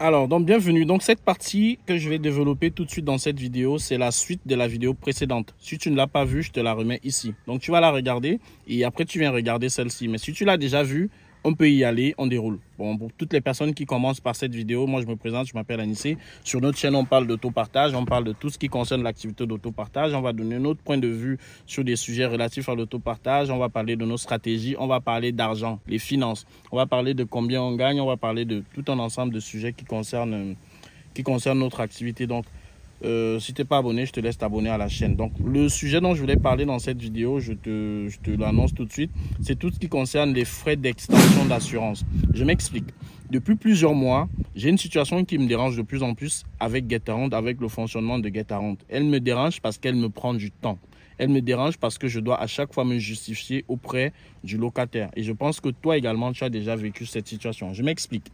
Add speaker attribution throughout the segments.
Speaker 1: Alors, donc bienvenue. Donc cette partie que je vais développer tout de suite dans cette vidéo, c'est la suite de la vidéo précédente. Si tu ne l'as pas vue, je te la remets ici. Donc tu vas la regarder et après tu viens regarder celle-ci. Mais si tu l'as déjà vue, on peut y aller, on déroule. Bon, pour toutes les personnes qui commencent par cette vidéo, moi je me présente, je m'appelle Anissé. Sur notre chaîne, on parle d'autopartage, on parle de tout ce qui concerne l'activité d'autopartage. On va donner notre point de vue sur des sujets relatifs à l'autopartage. On va parler de nos stratégies, on va parler d'argent, les finances. On va parler de combien on gagne, on va parler de tout un ensemble de sujets qui concernent notre activité. Donc, si tu n'es pas abonné, je te laisse t'abonner à la chaîne. Donc, le sujet dont je voulais parler dans cette vidéo, je te l'annonce tout de suite, c'est tout ce qui concerne les frais d'extension d'assurance. Je m'explique. Depuis plusieurs mois, j'ai une situation qui me dérange de plus en plus avec Getarant, avec le fonctionnement de Getarant. Elle me dérange parce qu'elle me prend du temps. Elle me dérange parce que je dois à chaque fois me justifier auprès du locataire. Et je pense que toi également, tu as déjà vécu cette situation. Je m'explique.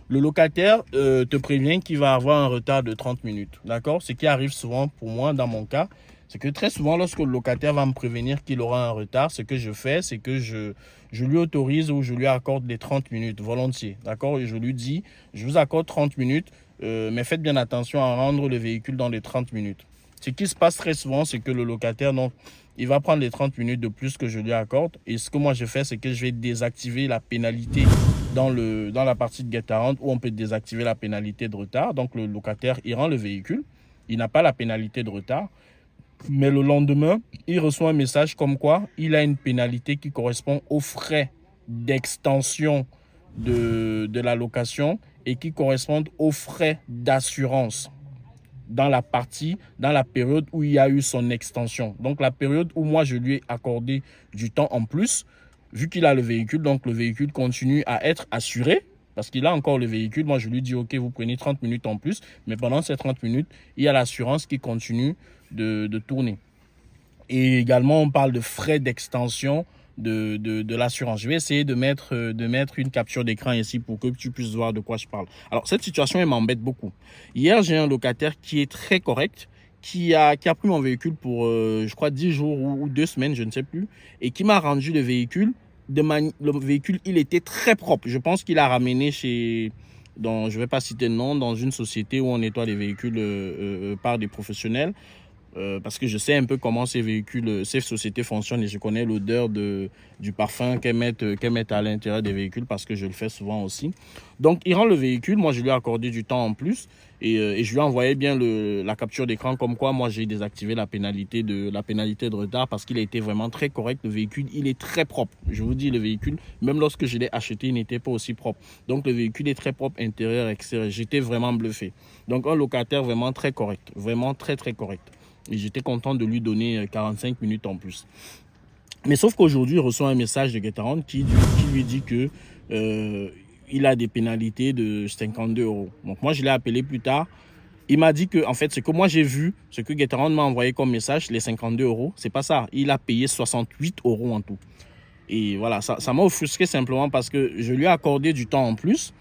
Speaker 1: Le locataire te prévient qu'il va avoir un retard de 30 minutes. D'accord? Ce qui arrive souvent pour moi, dans mon cas, c'est que très souvent, lorsque le locataire va me prévenir qu'il aura un retard, ce que je fais, c'est que je lui autorise ou je lui accorde les 30 minutes volontiers. D'accord? Et je lui dis, je vous accorde 30 minutes, mais faites bien attention à rendre le véhicule dans les 30 minutes. Ce qui se passe très souvent, c'est que le locataire, donc, il va prendre les 30 minutes de plus que je lui accorde. Et ce que moi je fais, c'est que je vais désactiver la pénalité dans la partie de Getarant où on peut désactiver la pénalité de retard. Donc le locataire, il rend le véhicule. Il n'a pas la pénalité de retard. Mais le lendemain, il reçoit un message comme quoi il a une pénalité qui correspond aux frais d'extension de la location et qui correspondent aux frais d'assurance dans la période où il y a eu son extension. Donc la période où moi je lui ai accordé du temps en plus, vu qu'il a le véhicule, donc le véhicule continue à être assuré, parce qu'il a encore le véhicule. Moi je lui dis ok, vous prenez 30 minutes en plus, mais pendant ces 30 minutes, il y a l'assurance qui continue de tourner. Et également on parle de frais d'extension de l'assurance. Je vais essayer de mettre une capture d'écran ici pour que tu puisses voir de quoi je parle. Alors, cette situation, elle m'embête beaucoup. Hier, j'ai un locataire qui est très correct, qui a pris mon véhicule pour, je crois, 10 jours ou 2 semaines, je ne sais plus, et qui m'a rendu le véhicule. Le véhicule, il était très propre. Je pense qu'il a ramené je ne vais pas citer le nom, dans une société où on nettoie les véhicules par des professionnels. Parce que je sais un peu comment ces sociétés fonctionnent et je connais l'odeur du parfum qu'elles mettent à l'intérieur des véhicules parce que je le fais souvent aussi. Donc, il rend le véhicule. Moi, je lui ai accordé du temps en plus et je lui ai envoyé bien la capture d'écran comme quoi moi, j'ai désactivé la pénalité de retard parce qu'il a été vraiment très correct. Le véhicule, il est très propre. Je vous dis, le véhicule, même lorsque je l'ai acheté, il n'était pas aussi propre. Donc, le véhicule est très propre, intérieur, extérieur. J'étais vraiment bluffé. Donc, un locataire vraiment très correct. Vraiment très, très correct. Et j'étais content de lui donner 45 minutes en plus. Mais sauf qu'aujourd'hui, il reçoit un message de Getarant qui lui dit que il a des pénalités de 52 euros. Donc moi, je l'ai appelé plus tard. Il m'a dit que, en fait, ce que moi j'ai vu, ce que Getarant m'a envoyé comme message, les 52 euros, c'est pas ça. Il a payé 68 euros en tout. Et voilà, ça m'a offusqué simplement parce que je lui ai accordé du temps en plus.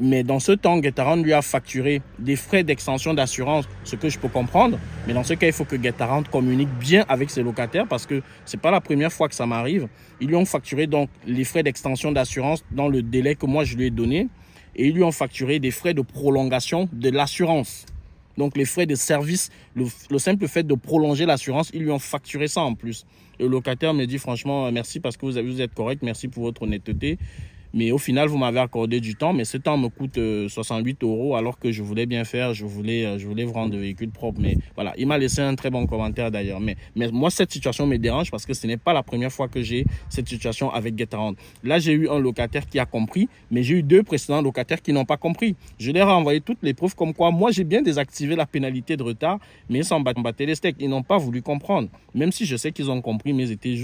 Speaker 1: Mais dans ce temps, Getarant lui a facturé des frais d'extension d'assurance, ce que je peux comprendre. Mais dans ce cas, il faut que Getarant communique bien avec ses locataires parce que ce n'est pas la première fois que ça m'arrive. Ils lui ont facturé donc les frais d'extension d'assurance dans le délai que moi je lui ai donné. Et ils lui ont facturé des frais de prolongation de l'assurance. Donc les frais de service, le simple fait de prolonger l'assurance, ils lui ont facturé ça en plus. Et le locataire me dit franchement merci parce que vous êtes correct, merci pour votre honnêteté. Mais au final, vous m'avez accordé du temps, mais ce temps me coûte 68 euros alors que je voulais bien faire, je voulais vous rendre le véhicule propre. Mais voilà, il m'a laissé un très bon commentaire d'ailleurs. Mais moi, cette situation me dérange parce que ce n'est pas la première fois que j'ai cette situation avec Getarant. Là, j'ai eu un locataire qui a compris, mais j'ai eu 2 précédents locataires qui n'ont pas compris. Je leur ai envoyé toutes les preuves comme quoi moi, j'ai bien désactivé la pénalité de retard, mais ils s'en battaient les steaks. Ils n'ont pas voulu comprendre. Même si je sais qu'ils ont compris, mais ils étaient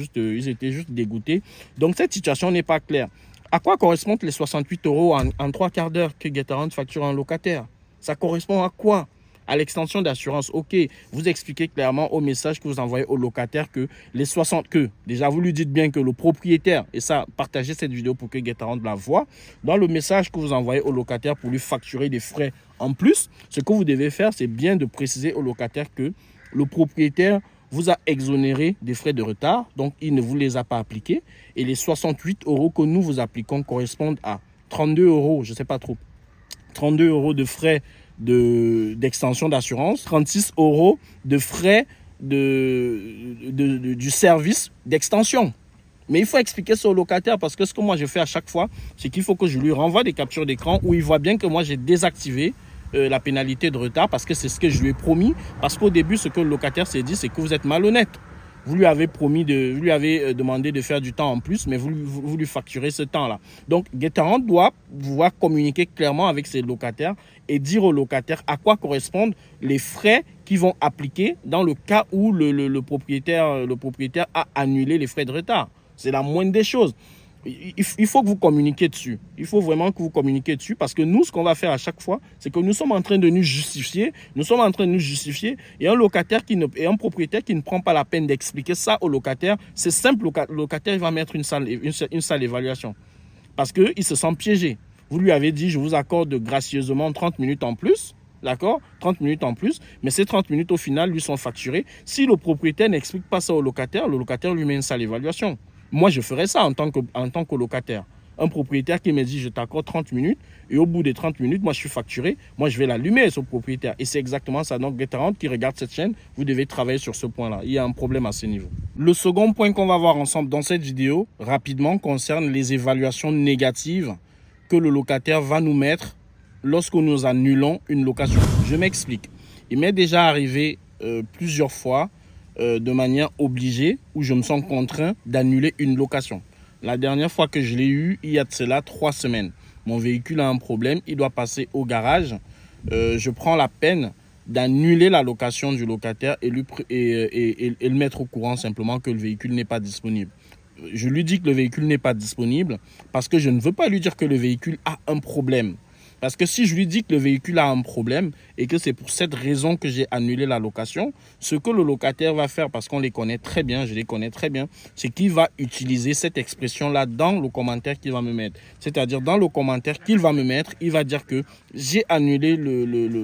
Speaker 1: juste dégoûtés. Donc, cette situation n'est pas claire. À quoi correspondent les 68 euros en 3 quarts d'heure que Getarant facture à un locataire? Ça correspond à quoi? À l'extension d'assurance. Ok, vous expliquez clairement au message que vous envoyez au locataire que les 60 déjà vous lui dites bien que le propriétaire, et ça, partagez cette vidéo pour que Getarant la voie, dans le message que vous envoyez au locataire pour lui facturer des frais en plus, ce que vous devez faire, c'est bien de préciser au locataire que le propriétaire vous a exonéré des frais de retard, donc il ne vous les a pas appliqués. Et les 68 euros que nous vous appliquons correspondent à 32 euros, je ne sais pas trop, 32 euros de frais d'extension d'assurance, 36 euros de frais du service d'extension. Mais il faut expliquer ça au locataire parce que ce que moi je fais à chaque fois, c'est qu'il faut que je lui renvoie des captures d'écran où il voit bien que moi j'ai désactivé la pénalité de retard parce que c'est ce que je lui ai promis. Parce qu'au début, ce que le locataire s'est dit, c'est que vous êtes malhonnête. Vous lui avez demandé de faire du temps en plus, mais vous lui facturez ce temps-là. Donc, Getarant doit pouvoir communiquer clairement avec ses locataires et dire aux locataires à quoi correspondent les frais qu'ils vont appliquer dans le cas où le propriétaire a annulé les frais de retard. C'est la moindre des choses. Il faut que vous communiquiez dessus. Il faut vraiment que vous communiquiez dessus parce que nous, ce qu'on va faire à chaque fois, c'est que nous sommes en train de nous justifier. Et un propriétaire qui ne prend pas la peine d'expliquer ça au locataire, c'est simple, le locataire il va mettre une sale évaluation parce qu'il se sent piégé. Vous lui avez dit, je vous accorde gracieusement 30 minutes en plus. D'accord, 30 minutes en plus, mais ces 30 minutes au final lui sont facturées. Si le propriétaire n'explique pas ça au locataire, le locataire lui met une sale évaluation. Moi, je ferais ça en tant que locataire. Un propriétaire qui me dit, je t'accorde 30 minutes, et au bout des 30 minutes, moi, je suis facturé. Moi, je vais l'allumer, ce propriétaire. Et c'est exactement ça. Donc, Getarant qui regarde cette chaîne, vous devez travailler sur ce point-là. Il y a un problème à ce niveau. Le second point qu'on va voir ensemble dans cette vidéo, rapidement, concerne les évaluations négatives que le locataire va nous mettre lorsque nous annulons une location. Je m'explique. Il m'est déjà arrivé plusieurs fois de manière obligée où je me sens contraint d'annuler une location. La dernière fois que je l'ai eu, il y a de cela 3 semaines. Mon véhicule a un problème, il doit passer au garage. Je prends la peine d'annuler la location du locataire et le mettre au courant simplement que le véhicule n'est pas disponible. Je lui dis que le véhicule n'est pas disponible parce que je ne veux pas lui dire que le véhicule a un problème. Parce que si je lui dis que le véhicule a un problème et que c'est pour cette raison que j'ai annulé la location, ce que le locataire va faire, parce qu'on les connaît très bien, je les connais très bien, c'est qu'il va utiliser cette expression-là dans le commentaire qu'il va me mettre. C'est-à-dire dans le commentaire qu'il va me mettre, il va dire que j'ai annulé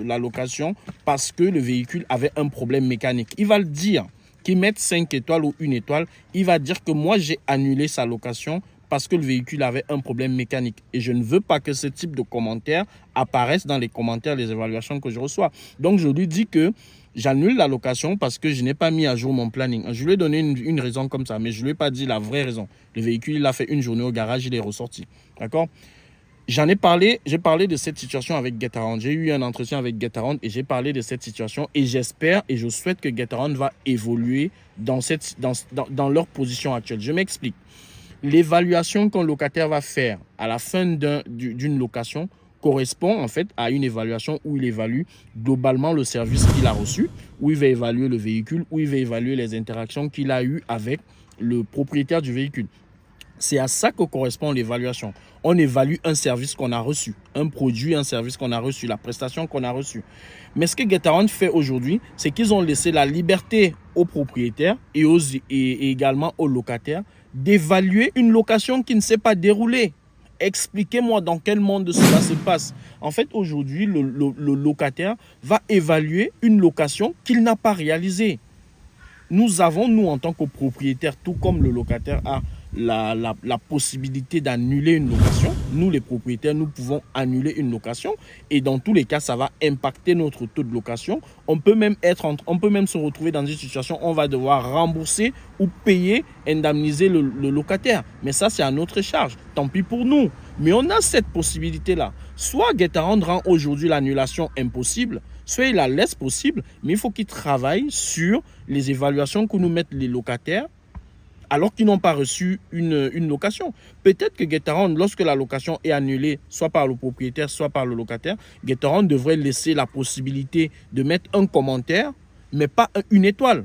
Speaker 1: la location parce que le véhicule avait un problème mécanique. Il va le dire, qu'il mette 5 étoiles ou 1 étoile, il va dire que moi j'ai annulé sa location parce que le véhicule avait un problème mécanique. Et je ne veux pas que ce type de commentaires apparaissent dans les commentaires, les évaluations que je reçois. Donc, je lui dis que j'annule la location parce que je n'ai pas mis à jour mon planning. Je lui ai donné une raison comme ça, mais je ne lui ai pas dit la vraie raison. Le véhicule, il a fait une journée au garage, il est ressorti. D'accord ? J'ai parlé de cette situation avec Getarant. J'ai eu un entretien avec Getarant et j'ai parlé de cette situation et j'espère et je souhaite que Getarant va évoluer dans leur position actuelle. Je m'explique. L'évaluation qu'un locataire va faire à la fin d'une location correspond en fait à une évaluation où il évalue globalement le service qu'il a reçu, où il va évaluer le véhicule, où il va évaluer les interactions qu'il a eues avec le propriétaire du véhicule. C'est à ça que correspond l'évaluation. On évalue un service qu'on a reçu, un produit, un service qu'on a reçu, la prestation qu'on a reçue. Mais ce que Getarant fait aujourd'hui, c'est qu'ils ont laissé la liberté aux propriétaires et également aux locataires d'évaluer une location qui ne s'est pas déroulée. Expliquez-moi dans quel monde cela se passe. En fait, aujourd'hui, le locataire va évaluer une location qu'il n'a pas réalisée. Nous avons, nous, en tant que propriétaires, tout comme le locataire a la possibilité d'annuler une location. Nous, les propriétaires, nous pouvons annuler une location et dans tous les cas, ça va impacter notre taux de location. On peut même se retrouver dans une situation où on va devoir rembourser ou payer, indemniser le locataire. Mais ça, c'est à notre charge. Tant pis pour nous. Mais on a cette possibilité-là. Soit Getarant rend aujourd'hui l'annulation impossible, soit il la laisse possible, mais il faut qu'il travaille sur les évaluations que nous mettent les locataires alors qu'ils n'ont pas reçu une location. Peut-être que Getarant, lorsque la location est annulée, soit par le propriétaire, soit par le locataire, Getarant devrait laisser la possibilité de mettre un commentaire, mais pas une étoile.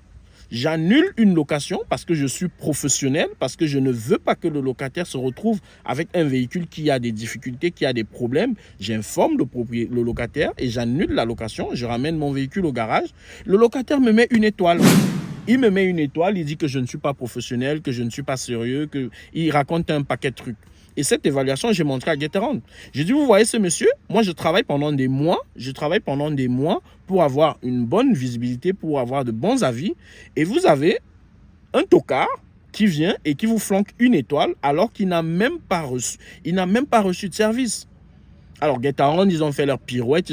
Speaker 1: J'annule une location parce que je suis professionnel, parce que je ne veux pas que le locataire se retrouve avec un véhicule qui a des difficultés, qui a des problèmes. J'informe le locataire et j'annule la location. Je ramène mon véhicule au garage. Le locataire me met une étoile. Il me met une étoile, il dit que je ne suis pas professionnel, que je ne suis pas sérieux, qu'il raconte un paquet de trucs. Et cette évaluation, j'ai montré à Getarant. J'ai dit, vous voyez ce monsieur, moi je travaille pendant des mois pour avoir une bonne visibilité, pour avoir de bons avis. Et vous avez un tocard qui vient et qui vous flanque une étoile alors qu'il n'a même pas reçu de service. Alors, Getaron, ils ont fait leur pirouette,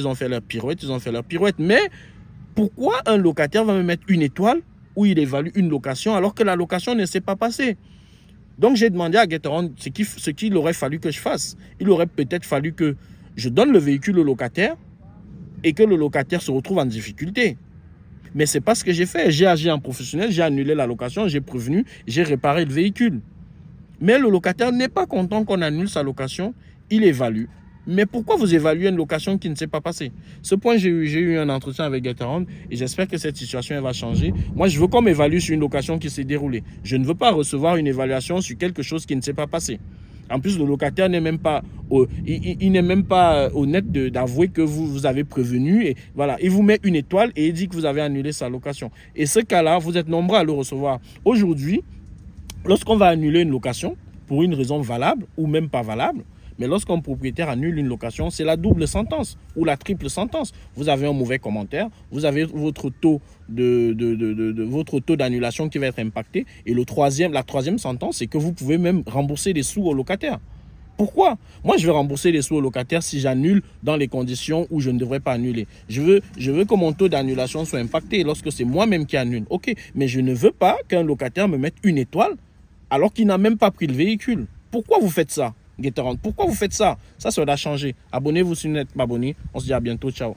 Speaker 1: mais pourquoi un locataire va me mettre une étoile où il évalue une location alors que la location ne s'est pas passée? Donc, j'ai demandé à Getaron ce qu'il aurait fallu que je fasse. Il aurait peut-être fallu que je donne le véhicule au locataire et que le locataire se retrouve en difficulté. Mais ce n'est pas ce que j'ai fait. J'ai agi en professionnel, j'ai annulé la location, j'ai prévenu, j'ai réparé le véhicule. Mais le locataire n'est pas content qu'on annule sa location, il évalue. Mais pourquoi vous évaluez une location qui ne s'est pas passée? Ce point, j'ai eu un entretien avec Getaron et j'espère que cette situation va changer. Moi, je veux qu'on m'évalue sur une location qui s'est déroulée. Je ne veux pas recevoir une évaluation sur quelque chose qui ne s'est pas passé. En plus, le locataire n'est même pas, il n'est même pas honnête d'avouer que vous avez prévenu. Et voilà, il vous met une étoile et il dit que vous avez annulé sa location. Et ce cas-là, vous êtes nombreux à le recevoir. Aujourd'hui, lorsqu'on va annuler une location, pour une raison valable ou même pas valable, mais lorsqu'un propriétaire annule une location, c'est la double sentence ou la triple sentence. Vous avez un mauvais commentaire, vous avez votre taux d'annulation qui va être impacté. Et la troisième sentence, c'est que vous pouvez même rembourser des sous au locataire. Pourquoi? Moi, je vais rembourser les sous au locataire si j'annule dans les conditions où je ne devrais pas annuler. Je veux que mon taux d'annulation soit impacté lorsque c'est moi-même qui annule. Ok, mais je ne veux pas qu'un locataire me mette une étoile alors qu'il n'a même pas pris le véhicule. Pourquoi vous faites ça, Getaron? Pourquoi vous faites ça? Ça doit changer. Abonnez-vous si vous n'êtes pas abonné. On se dit à bientôt. Ciao.